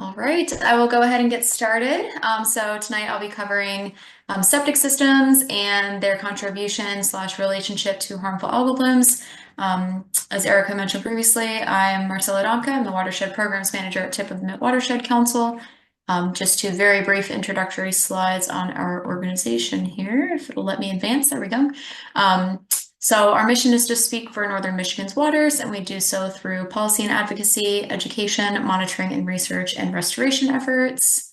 All right, I will go ahead and get started. So tonight I'll be covering septic systems and their contribution slash relationship to harmful algal blooms. As Erica mentioned previously, I'm Marcella Domka. I'm the Watershed Programs Manager at TIP of the Mitt Watershed Council. Just two very brief introductory slides on our organization here. If it'll let me advance, there we go. So our mission is to speak for Northern Michigan's waters, and we do so through policy and advocacy, education, monitoring and research, and restoration efforts.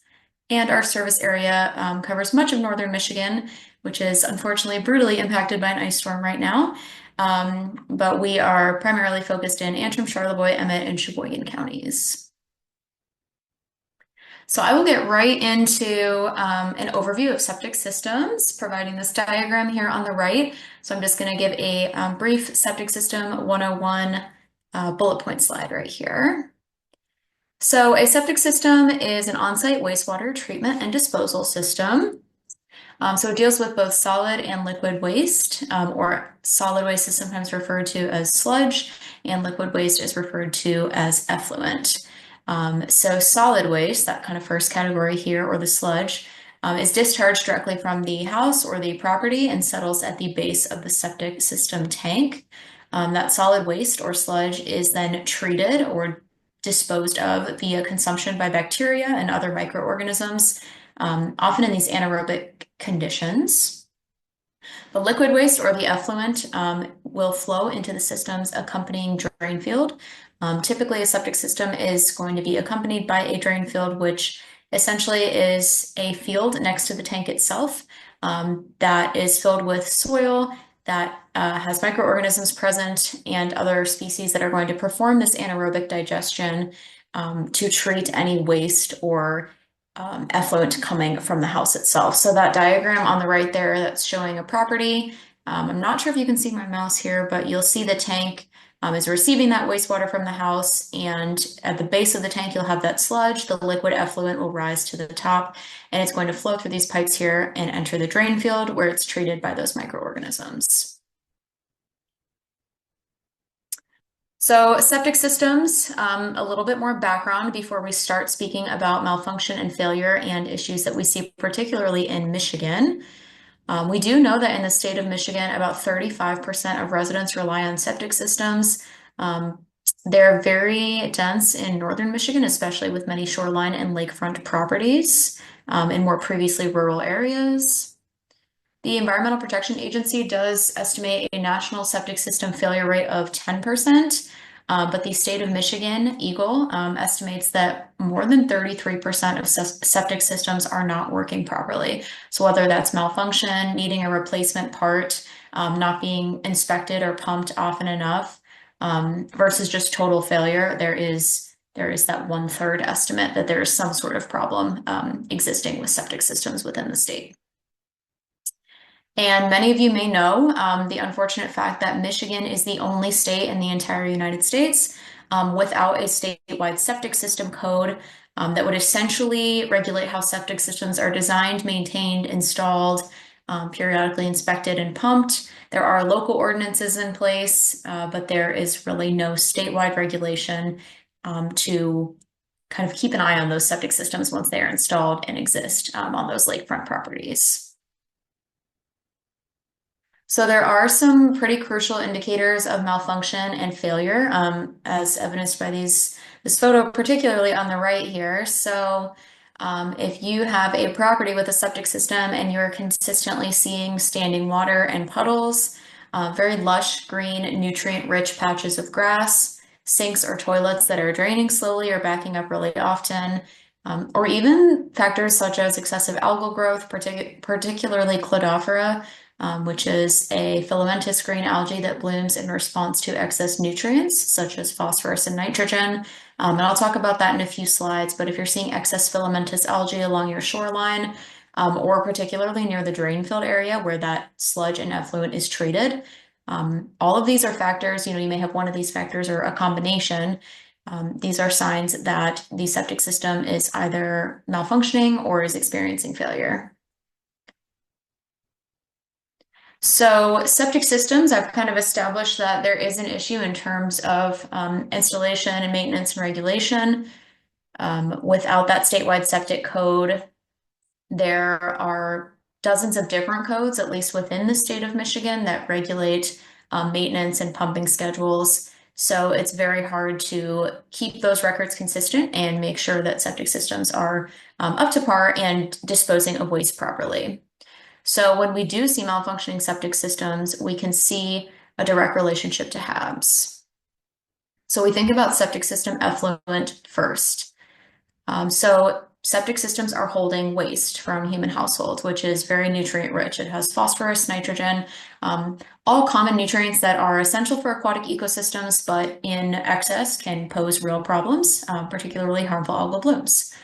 And our service area covers much of Northern Michigan, which is unfortunately brutally impacted by an ice storm right now. But we are primarily focused in Antrim, Charlevoix, Emmett, and Sheboygan counties. So I will get right into an overview of septic systems, providing this diagram here on the right. So I'm just going to give a brief septic system 101 bullet point slide right here. So a septic system is an on-site wastewater treatment and disposal system. So it deals with both solid and liquid waste, or solid waste is sometimes referred to as sludge, and liquid waste is referred to as effluent. So solid waste, that kind of first category here, or the sludge, is discharged directly from the house or the property and settles at the base of the septic system tank. That solid waste or sludge is then treated or disposed of via consumption by bacteria and other microorganisms, often in these anaerobic conditions. The liquid waste or the effluent will flow into the system's accompanying drain field. Typically, a septic system is going to be accompanied by a drain field, which essentially is a field next to the tank itself that is filled with soil that has microorganisms present and other species that are going to perform this anaerobic digestion to treat any waste or effluent coming from the house itself. So that diagram on the right there, that's showing a property. I'm not sure if you can see my mouse here, but you'll see the tank is receiving that wastewater from the house, and at the base of the tank you'll have that sludge. The liquid effluent will rise to the top, and it's going to flow through these pipes here and enter the drain field where it's treated by those microorganisms. So septic systems, a little bit more background before we start speaking about malfunction and failure and issues that we see particularly in Michigan. We do know that in the state of Michigan, about 35% of residents rely on septic systems. They're very dense in northern Michigan, especially with many shoreline and lakefront properties in more previously rural areas. The Environmental Protection Agency does estimate a national septic system failure rate of 10%. But the state of Michigan, EGLE, estimates that more than 33% of septic systems are not working properly. So whether that's malfunction, needing a replacement part, not being inspected or pumped often enough, versus just total failure, there is that 1/3 estimate that there is some sort of problem existing with septic systems within the state. And many of you may know the unfortunate fact that Michigan is the only state in the entire United States without a statewide septic system code that would essentially regulate how septic systems are designed, maintained, installed, periodically inspected and pumped. There are local ordinances in place, but there is really no statewide regulation to kind of keep an eye on those septic systems once they are installed and exist on those lakefront properties. So there are some pretty crucial indicators of malfunction and failure, as evidenced by this photo, particularly on the right here. So if you have a property with a septic system and you're consistently seeing standing water and puddles, very lush, green, nutrient-rich patches of grass, sinks or toilets that are draining slowly or backing up really often, or even factors such as excessive algal growth, particularly Cladophora, which is a filamentous green algae that blooms in response to excess nutrients, such as phosphorus and nitrogen. And I'll talk about that in a few slides, but if you're seeing excess filamentous algae along your shoreline, or particularly near the drain field area where that sludge and effluent is treated, all of these are factors, you may have one of these factors or a combination. These are signs that the septic system is either malfunctioning or is experiencing failure. So septic systems, I've kind of established that there is an issue in terms of installation and maintenance and regulation. Without that statewide septic code, there are dozens of different codes, at least within the state of Michigan, that regulate maintenance and pumping schedules. So it's very hard to keep those records consistent and make sure that septic systems are up to par and disposing of waste properly. So when we do see malfunctioning septic systems, we can see a direct relationship to HABs. So we think about septic system effluent first. So septic systems are holding waste from human households, which is very nutrient rich. It has phosphorus, nitrogen, all common nutrients that are essential for aquatic ecosystems, but in excess can pose real problems, particularly harmful algal blooms.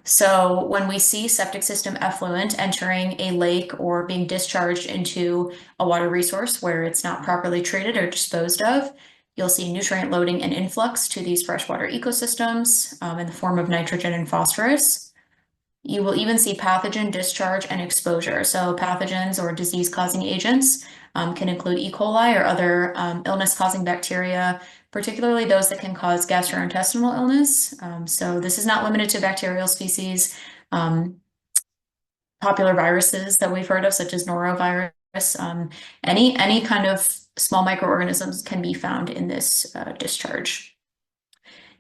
So when we see septic system effluent entering a lake or being discharged into a water resource where it's not properly treated or disposed of, you'll see nutrient loading and influx to these freshwater ecosystems in the form of nitrogen and phosphorus. You will even see pathogen discharge and exposure. So pathogens or disease-causing agents can include E. coli or other illness-causing bacteria, particularly those that can cause gastrointestinal illness. So this is not limited to bacterial species. Popular viruses that we've heard of, such as norovirus, any kind of small microorganisms can be found in this discharge.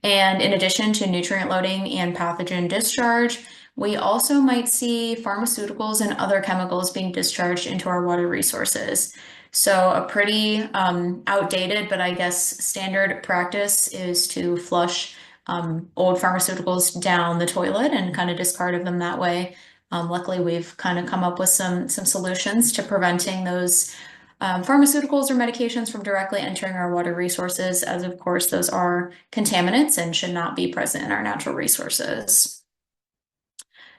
And in addition to nutrient loading and pathogen discharge, we also might see pharmaceuticals and other chemicals being discharged into our water resources. So a pretty outdated, but I guess standard practice is to flush old pharmaceuticals down the toilet and kind of discard them that way. Luckily, we've kind of come up with some solutions to preventing those pharmaceuticals or medications from directly entering our water resources, as of course those are contaminants and should not be present in our natural resources.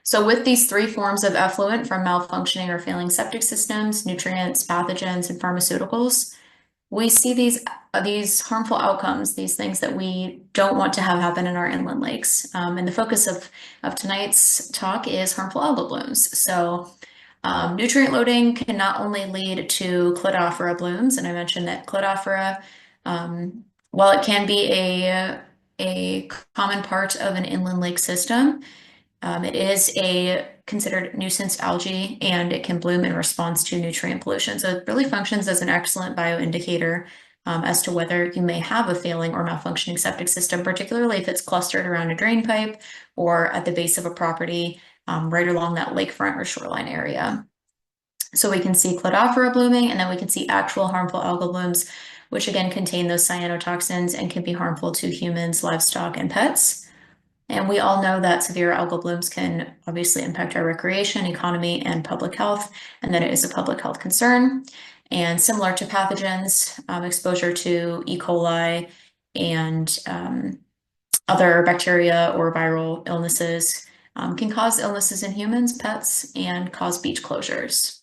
So with these three forms of effluent from malfunctioning or failing septic systems, nutrients, pathogens, and pharmaceuticals, we see these harmful outcomes, these things that we don't want to have happen in our inland lakes. And the focus of tonight's talk is harmful algal blooms. So nutrient loading can not only lead to cladophora blooms, and I mentioned that cladophora, while it can be a common part of an inland lake system, it is a considered nuisance algae and it can bloom in response to nutrient pollution. So it really functions as an excellent bioindicator as to whether you may have a failing or malfunctioning septic system, particularly if it's clustered around a drain pipe or at the base of a property right along that lakefront or shoreline area. So we can see cladophora blooming, and then we can see actual harmful algal blooms, which again contain those cyanotoxins and can be harmful to humans, livestock, and pets. And we all know that severe algal blooms can obviously impact our recreation, economy, and public health, and that it is a public health concern. And similar to pathogens, exposure to E. coli and other bacteria or viral illnesses can cause illnesses in humans, pets, and cause beach closures.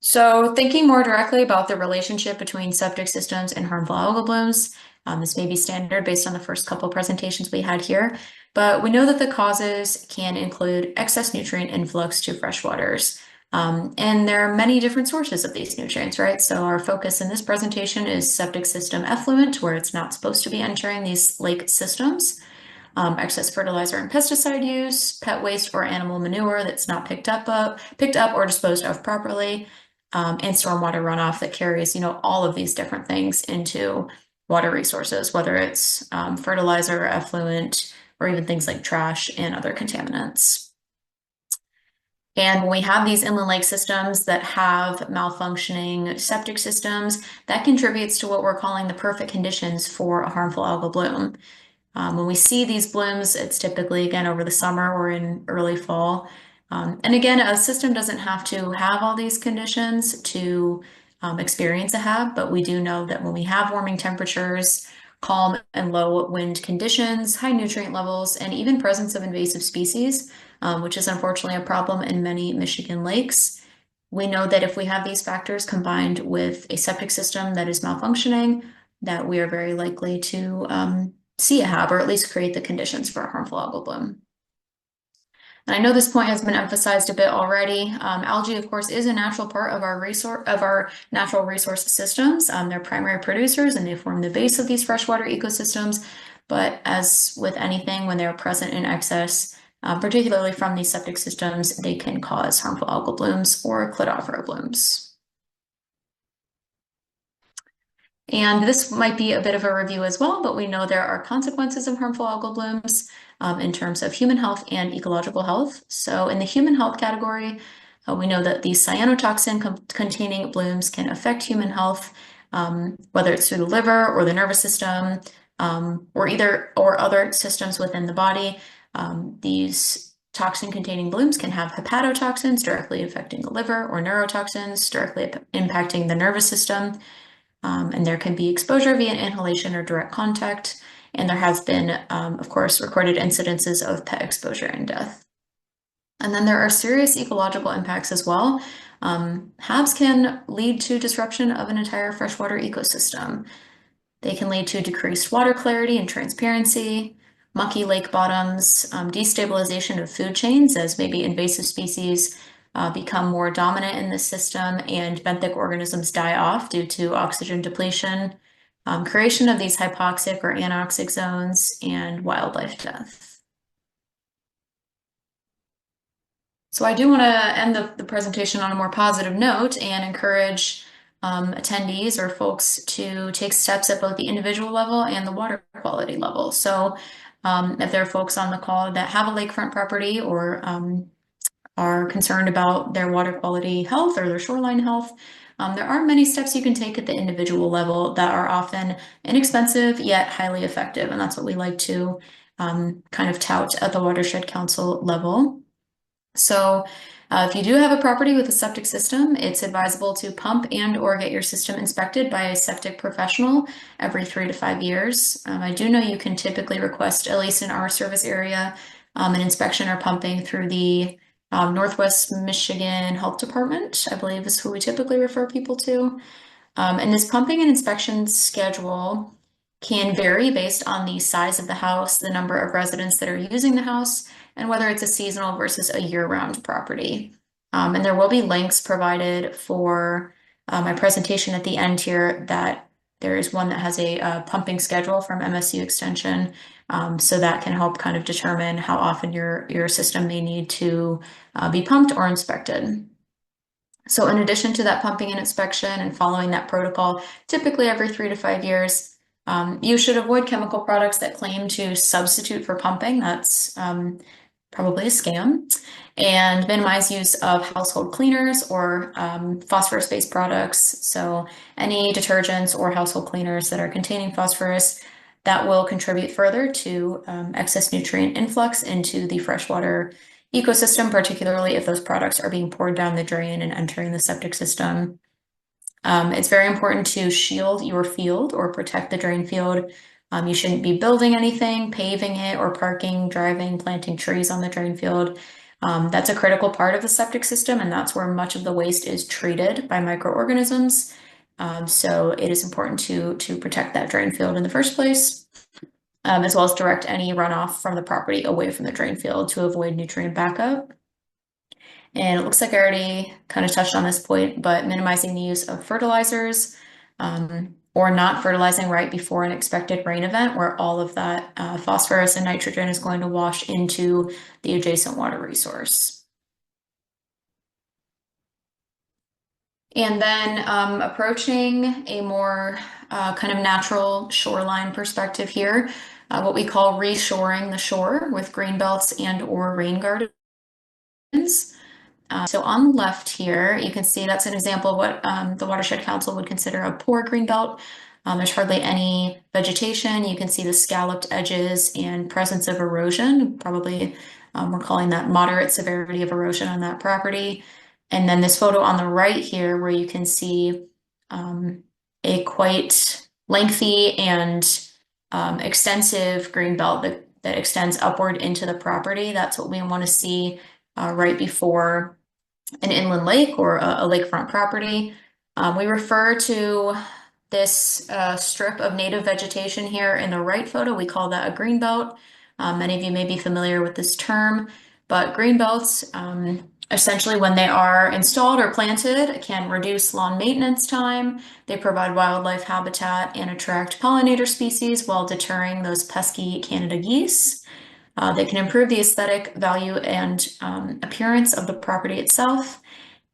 So thinking more directly about the relationship between septic systems and harmful algal blooms, this may be standard based on the first couple presentations we had here, but we know that the causes can include excess nutrient influx to freshwaters. And there are many different sources of these nutrients, right? So our focus in this presentation is septic system effluent, where it's not supposed to be entering these lake systems. Excess fertilizer and pesticide use, pet waste or animal manure that's not picked up or disposed of properly, and stormwater runoff that carries, all of these different things into water resources, whether it's fertilizer, effluent, or even things like trash and other contaminants. And when we have these inland lake systems that have malfunctioning septic systems, that contributes to what we're calling the perfect conditions for a harmful algal bloom. When we see these blooms, it's typically, again, over the summer or in early fall. And again, a system doesn't have to have all these conditions to experience a HAB, but we do know that when we have warming temperatures, calm and low wind conditions, high nutrient levels, and even presence of invasive species, which is unfortunately a problem in many Michigan lakes, we know that if we have these factors combined with a septic system that is malfunctioning, that we are very likely to see a HAB, or at least create the conditions for a harmful algal bloom. And I know this point has been emphasized a bit already. Algae, of course, is a natural part of our natural resource systems. They're primary producers and they form the base of these freshwater ecosystems. but as with anything, when they're present in excess, particularly from these septic systems, they can cause harmful algal blooms or cladophora blooms. And this might be a bit of a review as well, but we know there are consequences of harmful algal blooms in terms of human health and ecological health. So in the human health category, we know that these cyanotoxin containing blooms can affect human health, whether it's through the liver or the nervous system, or other systems within the body. These toxin containing blooms can have hepatotoxins directly affecting the liver, or neurotoxins directly impacting the nervous system. And there can be exposure via inhalation or direct contact. And there has been, of course, recorded incidences of pet exposure and death. And then there are serious ecological impacts as well. HABs can lead to disruption of an entire freshwater ecosystem. They can lead to decreased water clarity and transparency, mucky lake bottoms, destabilization of food chains as maybe invasive species become more dominant in the system and benthic organisms die off due to oxygen depletion, creation of these hypoxic or anoxic zones, and wildlife death. So I do want to end the presentation on a more positive note and encourage attendees or folks to take steps at both the individual level and the water quality level. So if there are folks on the call that have a lakefront property or are concerned about their water quality health or their shoreline health, there are many steps you can take at the individual level that are often inexpensive yet highly effective. And that's what we like to kind of tout at the Watershed Council level. So if you do have a property with a septic system, it's advisable to pump and or get your system inspected by a septic professional every 3 to 5 years. I do know you can typically request, at least in our service area, an inspection or pumping through the Northwest Michigan Health Department, I believe is who we typically refer people to. And this pumping and inspection schedule can vary based on the size of the house, the number of residents that are using the house, and whether it's a seasonal versus a year-round property. And there will be links provided for my presentation at the end here that there is one that has a pumping schedule from MSU Extension. So that can help kind of determine how often your system may need to be pumped or inspected. So in addition to that pumping and inspection and following that protocol, typically every 3 to 5 years, you should avoid chemical products that claim to substitute for pumping. That's probably a scam. And minimize use of household cleaners or phosphorus-based products. So any detergents or household cleaners that are containing phosphorus that will contribute further to excess nutrient influx into the freshwater ecosystem, particularly if those products are being poured down the drain and entering the septic system. It's very important to shield your field or protect the drain field. You shouldn't be building anything, paving it, or parking, driving, planting trees on the drain field. That's a critical part of the septic system, and that's where much of the waste is treated by microorganisms. So it is important to protect that drain field in the first place, as well as direct any runoff from the property away from the drain field to avoid nutrient backup. And it looks like I already kind of touched on this point, but minimizing the use of fertilizers or not fertilizing right before an expected rain event where all of that phosphorus and nitrogen is going to wash into the adjacent water resource. And then approaching a more kind of natural shoreline perspective here, what we call reshoring the shore with green belts and or rain gardens. So on the left here, you can see that's an example of what the Watershed Council would consider a poor green belt. There's hardly any vegetation. You can see the scalloped edges and presence of erosion. Probably we're calling that moderate severity of erosion on that property. And then this photo on the right here where you can see a quite lengthy and extensive green belt that extends upward into the property. That's what we want to see right before an inland lake or a lakefront property. We refer to this strip of native vegetation here in the right photo. We call that a green belt. Many of you may be familiar with this term, but green belts essentially, when they are installed or planted, it can reduce lawn maintenance time. They provide wildlife habitat and attract pollinator species while deterring those pesky Canada geese. They can improve the aesthetic value and appearance of the property itself.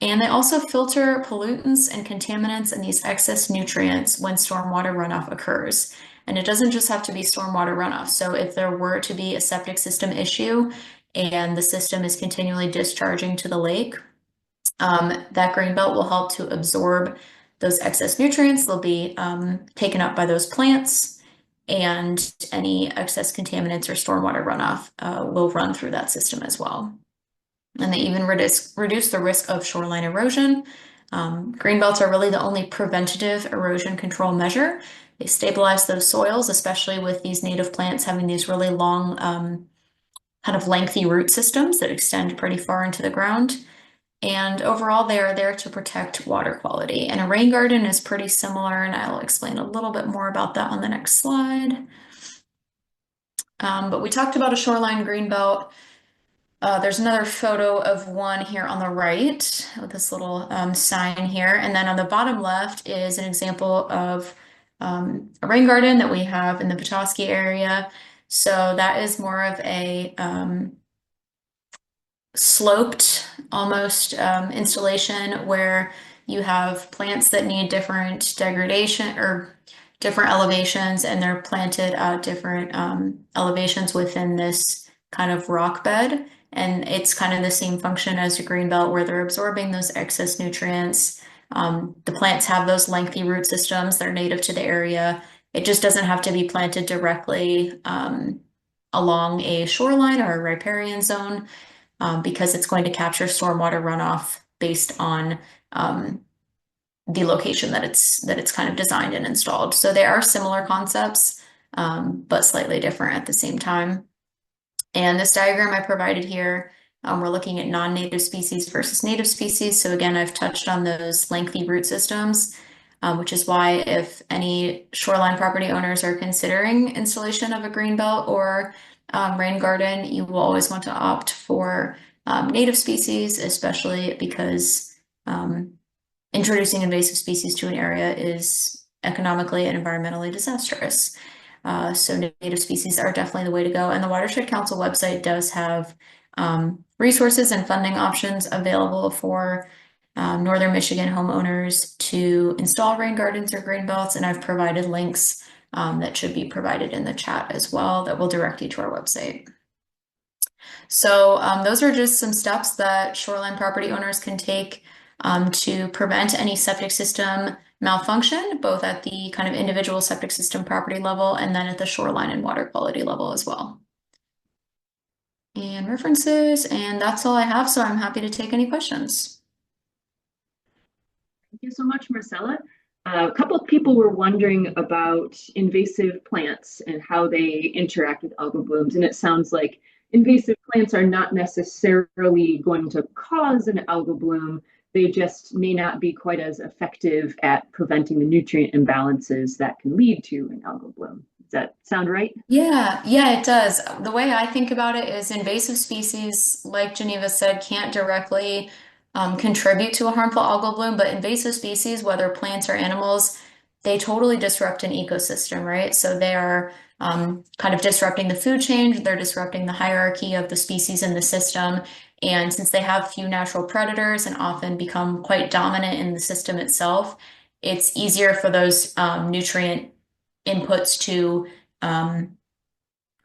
And they also filter pollutants and contaminants and these excess nutrients when stormwater runoff occurs. And it doesn't just have to be stormwater runoff. So if there were to be a septic system issue and the system is continually discharging to the lake, that green belt will help to absorb those excess nutrients. They'll be taken up by those plants, and any excess contaminants or stormwater runoff will run through that system as well. And they even reduce the risk of shoreline erosion. Green belts are really the only preventative erosion control measure. They stabilize those soils, especially with these native plants having these really long, kind of lengthy root systems that extend pretty far into the ground. And overall, they are there to protect water quality. And a rain garden is pretty similar, and I'll explain a little bit more about that on the next slide. But we talked about a shoreline green belt. There's another photo of one here on the right with this little sign here. And then on the bottom left is an example of a rain garden that we have in the Petoskey area. So that is more of a sloped almost installation where you have plants that need different degradation or different elevations, and they're planted at different elevations within this kind of rock bed. And it's kind of the same function as a green belt where they're absorbing those excess nutrients. The plants have those lengthy root systems, they're native to the area. It just doesn't have to be planted directly along a shoreline or a riparian zone because it's going to capture stormwater runoff based on the location that it's kind of designed and installed. So they are similar concepts, but slightly different at the same time. And this diagram I provided here, we're looking at non-native species versus native species. So again, I've touched on those lengthy root systems, which is why if any shoreline property owners are considering installation of a green belt or rain garden, you will always want to opt for native species, especially because introducing invasive species to an area is economically and environmentally disastrous. So native species are definitely the way to go. And the Watershed Council website does have resources and funding options available for Northern Michigan homeowners to install rain gardens or green belts. And I've provided links that should be provided in the chat as well that will direct you to our website. So those are just some steps that shoreline property owners can take to prevent any septic system malfunction, both at the kind of individual septic system property level and then at the shoreline and water quality level as well. And references, and that's all I have, so I'm happy to take any questions. Thank you so much, Marcella. A couple of people were wondering about invasive plants and how they interact with algal blooms, and it sounds like invasive plants are not necessarily going to cause an algal bloom. They just may not be quite as effective at preventing the nutrient imbalances that can lead to an algal bloom. Does that sound right? Yeah, it does. The way I think about it is invasive species, like Geneva said, can't directly contribute to a harmful algal bloom, but invasive species, whether plants or animals, they totally disrupt an ecosystem, right? So they are kind of disrupting the food chain, they're disrupting the hierarchy of the species in the system. And since they have few natural predators and often become quite dominant in the system itself, it's easier for those nutrient inputs to, I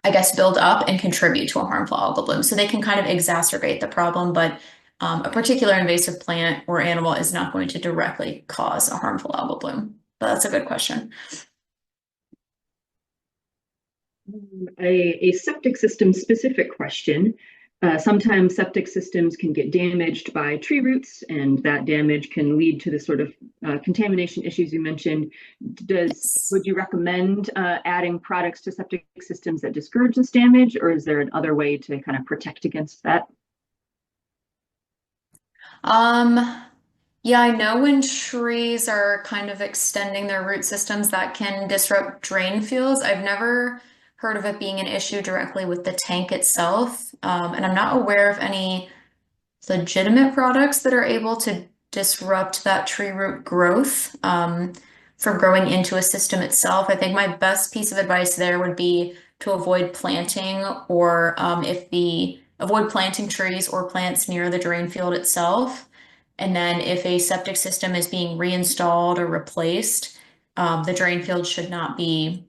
guess, build up and contribute to a harmful algal bloom. So they can kind of exacerbate the problem, but a particular invasive plant or animal is not going to directly cause a harmful algal bloom. But that's a good question. A septic system specific question. Sometimes septic systems can get damaged by tree roots, and that damage can lead to the sort of contamination issues you mentioned. Would you recommend adding products to septic systems that discourage this damage, or is there another way to kind of protect against that? Yeah, I know when trees are kind of extending their root systems, that can disrupt drain fields. I've never heard of it being an issue directly with the tank itself. And I'm not aware of any legitimate products that are able to disrupt that tree root growth from growing into a system itself. I think my best piece of advice there would be to avoid planting or if the avoid planting trees or plants near the drain field itself. And then if a septic system is being reinstalled or replaced, the drain field should not be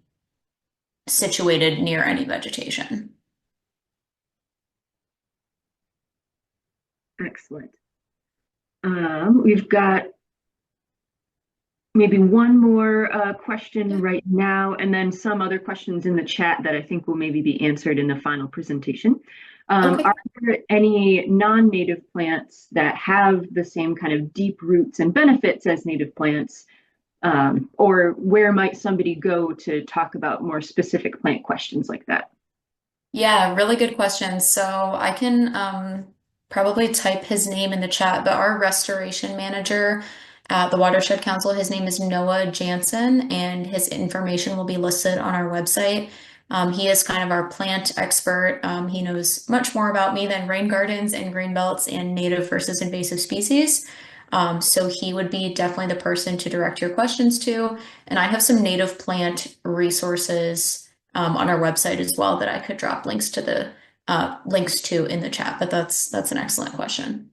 situated near any vegetation. Excellent. We've got maybe one more question Yeah. right now, and then some other questions in the chat that I think will maybe be answered in the final presentation. Okay. Are there any non-native plants that have the same kind of deep roots and benefits as native plants? Or where might somebody go to talk about more specific plant questions like that? Yeah, really good question. So I can probably type his name in the chat, but our restoration manager at the Watershed Council, his name is Noah Jansen, and his information will be listed on our website. He is kind of our plant expert. He knows much more about me than rain gardens and green belts and native versus invasive species. So he would be definitely the person to direct your questions to. And I have some native plant resources on our website as well that I could drop links to in the chat. But that's an excellent question.